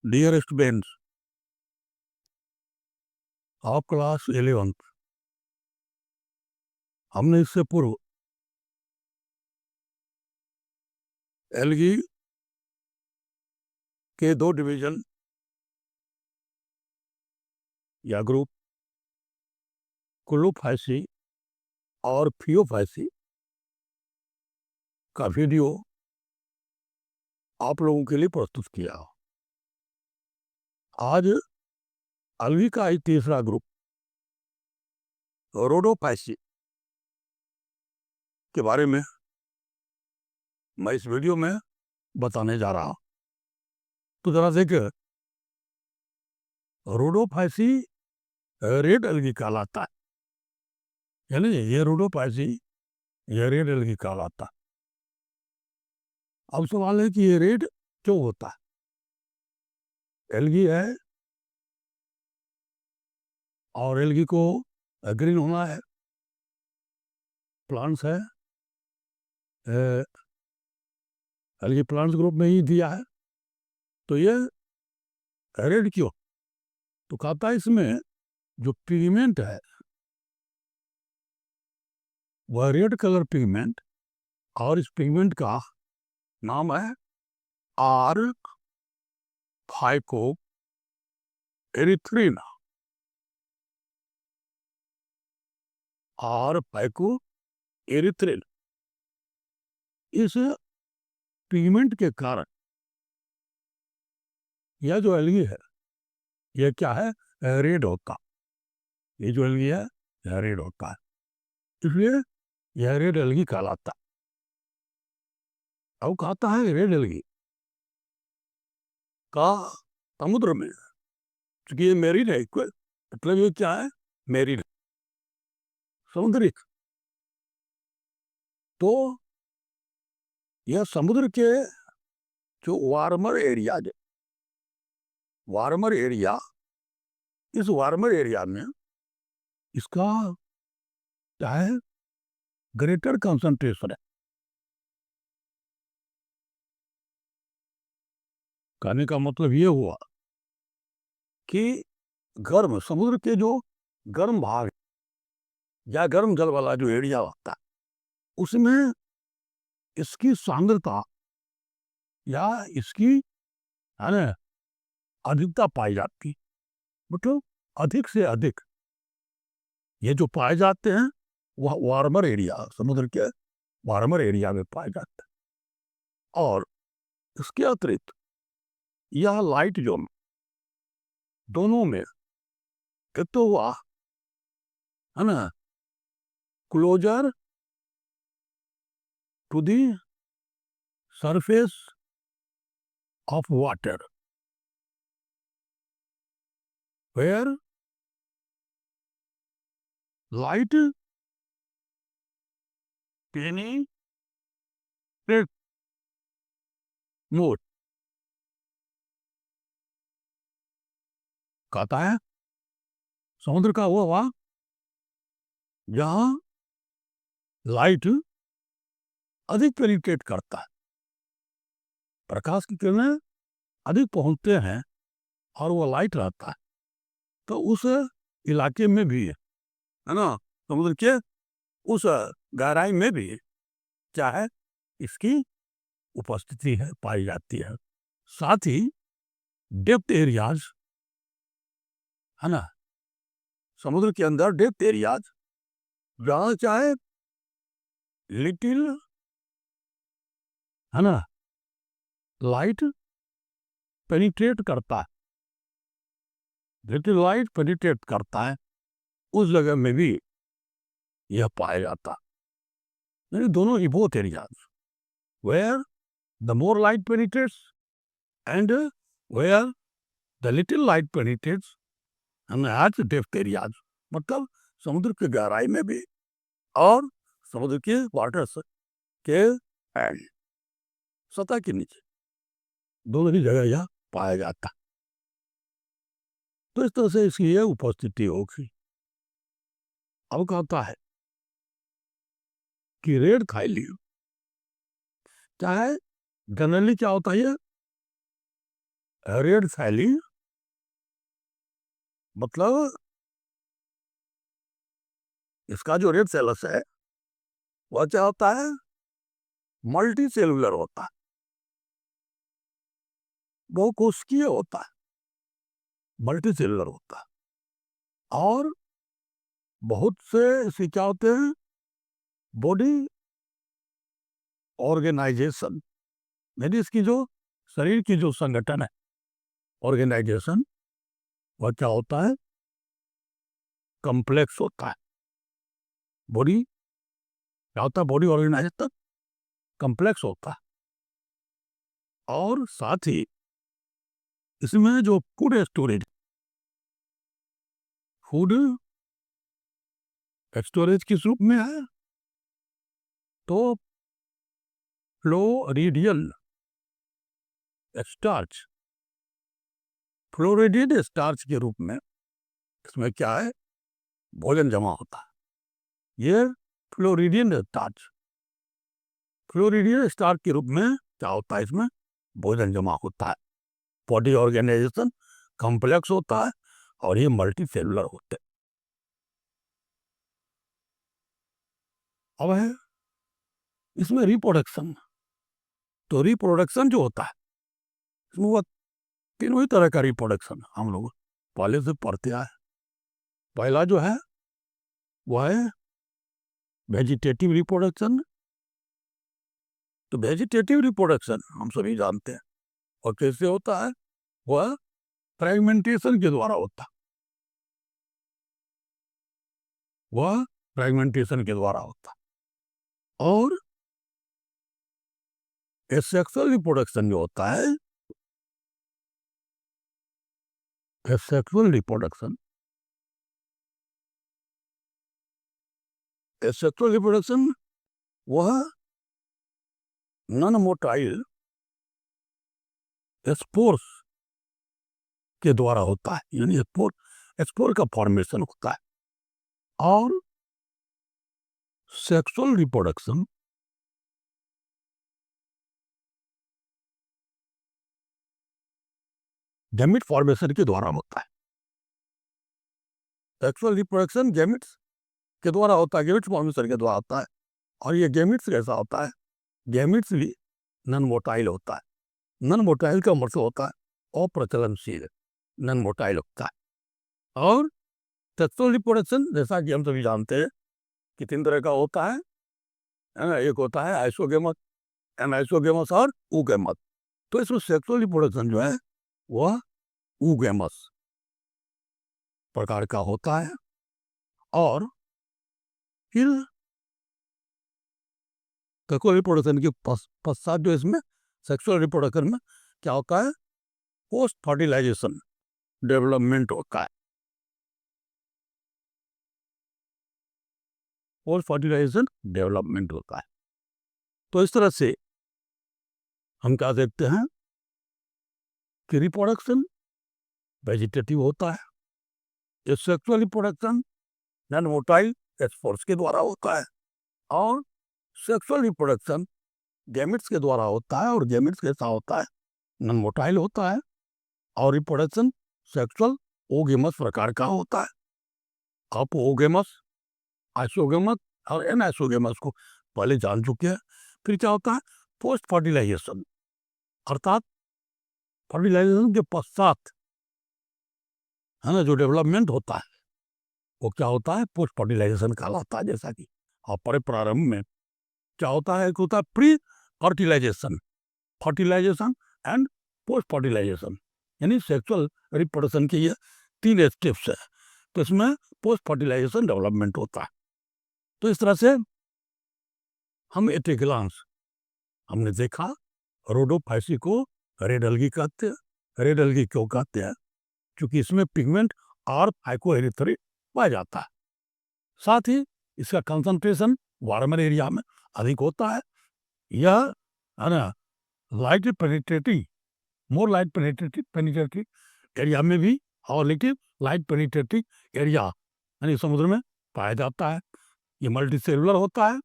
Dear students of class 11th, हमने इससे पूर्व एल्गी के दो डिवीजन या ग्रुप क्लोरोफाइसी और फियोफाइसी का वीडियो आप लोगों के लिए प्रस्तुत किया। आज एल्गी का ही तीसरा ग्रुप रोडोफाइसी के बारे में मैं इस वीडियो में बताने जा रहा हूं। तो जरा देखिए, रोडोफाइसी रेड एल्गी कहलाता है, यानी ये रोडोफाइसी ये रेड एल्गी कहलाता है। अब सवाल है कि ये रेड क्यों होता है? एल्गी है और एल्गी को ग्रीन होना है, प्लांट्स है, एल्गी प्लांट्स ग्रुप में ही दिया है, तो ये रेड क्यों? तो कहता है इसमें जो पिगमेंट है वह रेड कलर पिगमेंट, और इस पिगमेंट का नाम है R phycoerythrin. R phycoerythrin, इस पिगमेंट के कारण यह जो एल्गी है यह क्या है? रेड होता। ये जो एल्गी है यह रेड होता है, इसलिए यह रेड एल्गी कहलाता। अब कहता है रेड एल्गी का समुद्र में, क्योंकि ये मेरीन है, मतलब ये क्या है? मेरीन, समुद्री। तो यह समुद्र के जो वार्मर एरिया इस वार्मर एरिया में इसका क्या है? ग्रेटर कंसंट्रेशन है। कहने का मतलब ये हुआ कि गर्म समुद्र के जो गर्म भाग या गर्म जल वाला जो एरिया होता है उसमें इसकी सांद्रता या इसकी है ना अधिकता पाई जाती, मतलब अधिक से अधिक ये जो पाए जाते हैं वह वार्मर एरिया, समुद्र के वार्मर एरिया में पाए जाते हैं। और इसके अतिरिक्त यह लाइट जोन दोनों में एक तो हुआ है ना closer to the surface of water, where light penetrate more. कहता है समुद्र का वो हुआ जहां लाइट अधिक पेनिट्रेट करता है, प्रकाश की किरणें अधिक पहुंचते हैं और वो लाइट रहता है, तो उस इलाके में भी है ना समुद्र के उस गहराई में भी क्या है? इसकी उपस्थिति है, पाई जाती है। साथ ही डेप्थ एरियाज है ना, समुद्र के अंदर डेप्थ एरियाज जहां चाहे लिटिल है ना लाइट पेनिट्रेट करता है, लिटिल लाइट पेनिट्रेट करता है, उस जगह में भी यह पाया जाता है। दोनों ही both areas where the more light penetrates and where the little light penetrates at depth areas, मतलब समुद्र की गहराई में भी और समुद्र के वाटर के सतह के नीचे, दोनों ही जगह यह पाया जाता। तो इस तरह से इसकी यह उपस्थिति होगी। अब कहता है कि रेड खाई लियो, चाहे जनरली क्या होता है रेड थैली मतलब इसका जो रेड सेलस है वह क्या होता है, मल्टी सेलुलर होता है, बहुकोशिकीय होता है, मल्टी सेलुलर होता है। और बहुत से इसके क्या होते हैं, बॉडी ऑर्गेनाइजेशन, यानी इसकी जो शरीर की जो संगठन है, ऑर्गेनाइजेशन, वह क्या होता है, कम्प्लेक्स होता है। बॉडी क्या होता है, बॉडी ऑर्गेनाइजेशन कम्प्लेक्स होता है। और साथ ही इसमें जो फूड स्टोरेज किस रूप में है, तो फ्लोरिडियल स्टार्च, फ्लोरिडियल स्टार्च के रूप में इसमें क्या है, भोजन जमा होता है। ये फ्लोरिडियन स्टार्च, फ्लोरिडियन स्टार्च के रूप में क्या होता है, इसमें भोजन जमा होता है। बॉडी ऑर्गेनाइजेशन कॉम्प्लेक्स होता है और ये मल्टी सेलुलर होते हैं। अब है इसमें रिप्रोडक्शन, तो रिप्रोडक्शन जो होता है इसमें वो तीनों ही तरह का रिप्रोडक्शन हम लोग पहले से पढ़ते आए। पहला जो है वह है वेजिटेटिव रिप्रोडक्शन। तो वेजिटेटिव रिप्रोडक्शन हम सभी जानते हैं, और कैसे होता है, वह फ्रेगमेंटेशन के द्वारा होता है, वह फ्रेगमेंटेशन के द्वारा होता है। और एसेक्सुअल रिप्रोडक्शन जो होता है, एसेक्सुअल रिप्रोडक्शन, एसेक्सुअल रिप्रोडक्शन वह नॉन मोटाइल स्पोर्स के द्वारा होता है, यानी स्पोर, स्पोर का फॉर्मेशन होता है। और सेक्सुअल रिप्रोडक्शन गैमेट फॉर्मेशन के द्वारा होता है। सेक्सुअल रिप्रोडक्शन गैमेट्स के द्वारा होता है, गैमेट्स फॉर्मेशन के द्वारा होता है। और ये गैमेट्स कैसा होता है, गैमेट्स भी नॉन मोटाइल होता है। नॉन मोटाइल का मतलब होता है अप्रचलनशील, नॉन मोटाइल होता है। और सेक्सुअल रिप्रोडक्शन जैसा कि हम सभी जानते हैं कि तीन तरह का होता है ना, एक होता है आइसोगेमस, एनाइसोगेमस और ऊगेमस। तो इसमें सेक्सुअल रिप्रोडक्शन जो है वह ऊगेमस प्रकार का होता है। और फिर सेक्सुअल रिप्रोडक्शन के पश्चात जो इसमें सेक्सुअल रिप्रोडक्शन में क्या होता है, पोस्ट फर्टिलाइजेशन डेवलपमेंट होता है। पोस्ट फर्टिलाइजेशन डेवलपमेंट होता है। तो इस तरह से हम क्या देखते हैं कि रिप्रोडक्शन वेजिटेटिव होता है, ये sexual reproduction non motile spores के द्वारा होता है, और सेक्सुअल रिप्रोडक्शन गैमेट्स के द्वारा होता है, और गैमेट्स कैसा होता है, नॉन मोटाइल होता है। और रिप्रोडक्शन सेक्सुअल ओगेमस प्रकार का होता है। आप ओगेमस, आइसोगेमस और एनाइसोगेमस को पहले जान चुके हैं। फिर क्या होता है, पोस्ट फर्टिलाइजेशन, अर्थात फर्टिलाइजेशन के पश्चात है ना जो डेवलपमेंट होता है वो क्या होता है, पोस्ट फर्टिलाइजेशन कहलाता है। जैसा कि पर प्रारंभ में क्या होता है, एक होता है pre fertilisation, fertilisation and post fertilisation, यानी सेक्सुअल रिप्रोडक्शन के ये तीन स्टेप्स है। तो इसमें पोस्ट फर्टिलाइजेशन डेवलपमेंट होता है। तो इस तरह से हम एट ए ग्लांस हमने देखा रोडोफाइसी को रेड एल्गी कहते हैं। रेड एल्गी क्यों कहते हैं, क्योंकि इसमें पिगमेंट और फाइकोएरिथ्री पाया जाता है। साथ ही इसका कंसंट्रेशन वार्मर एरिया में अधिक होता है। यह है ना लाइट पेनिट्रेटिंग, मोर लाइट पेनिट्रेटिंग एरिया में भी, और लेकिन लाइट पेनिट्रेटिंग एरिया यानी समुद्र में पाया जाता है। ये मल्टी सेलुलर होता है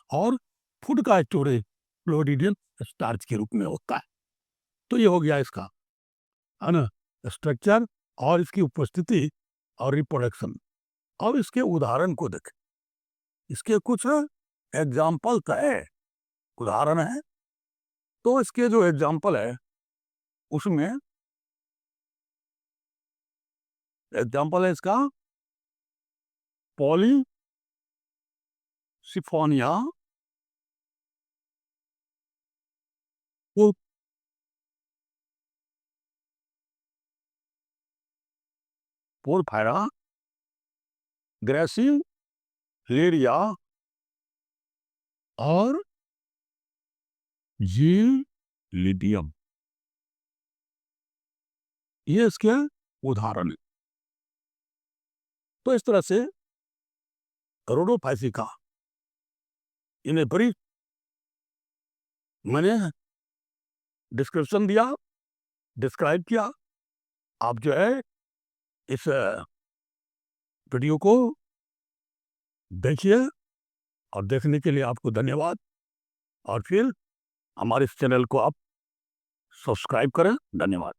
और फूड का स्टोरेज फ्लोरिडियन स्टार्च के रूप में होता है। तो ये हो गया इसका है ना, स्ट्रक्चर और इसकी उपस्थिति और रिप्रोडक्शन। अब इसके उदाहरण को देखें, इसके कुछ एग्जाम्पल है, उदाहरण है। तो इसके जो एग्जाम्पल है उसमें एग्जाम्पल है इसका पॉलीसिफोनिया, पोरफायरा, ग्रेसिलेरिया और जीलिडियम, ये इसके उदाहरण है। तो इस तरह से रोडोफाइसिका इन्हें बड़ी मैंने डिस्क्रिप्शन दिया, डिस्क्राइब किया। आप जो है इस वीडियो को देखिए, और देखने के लिए आपको धन्यवाद। और फिर हमारे इस चैनल को आप सब्सक्राइब करें। धन्यवाद।